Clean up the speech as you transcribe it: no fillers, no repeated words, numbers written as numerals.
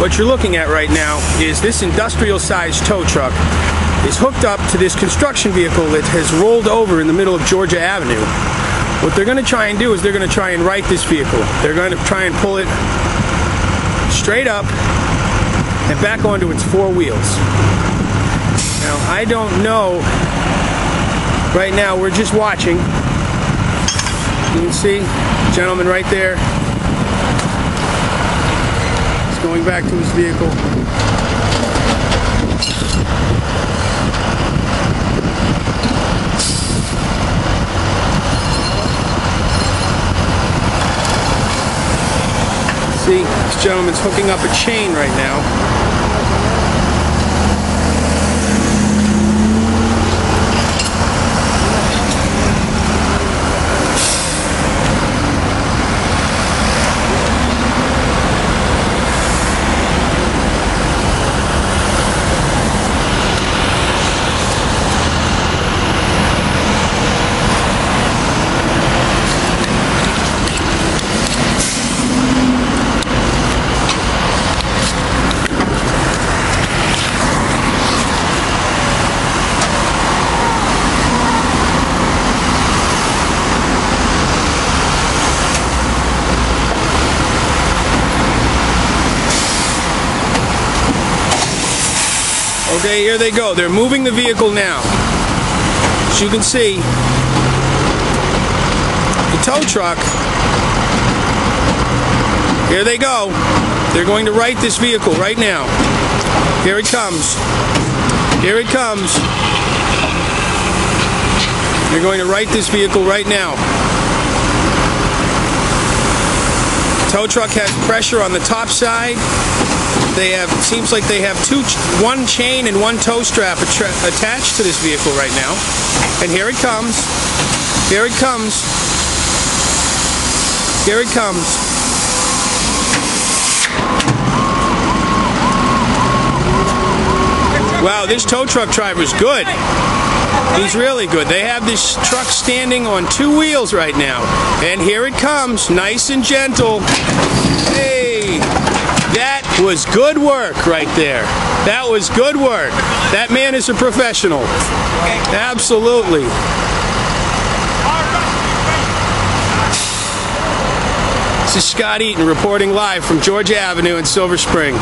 what you're looking at right now is this industrial-sized tow truck is hooked up to this construction vehicle that has rolled over in the middle of Georgia Avenue. What they're going to try and do is they're going to try and right this vehicle. They're going to try and pull it straight up and back onto its four wheels. Now, I don't know. Right now, we're just watching. You can see the gentleman right there. He's going back to his vehicle. See, this gentleman's hooking up a chain right now. Okay, here they go. They're moving the vehicle now. As you can see, the tow truck, here they go. They're going to right this vehicle right now. Here it comes. Here it comes. They're going to right this vehicle right now. Tow truck has pressure on the top side. They have, seems like they have one chain and one tow strap attached to this vehicle right now. And here it comes. Here it comes. Here it comes. Wow, this tow truck driver's good. He's really good. They have this truck standing on two wheels right now. And here it comes, nice and gentle. Hey, that was good work right there. That was good work. That man is a professional. Absolutely. This is Scott Eaton reporting live from Georgia Avenue in Silver Spring.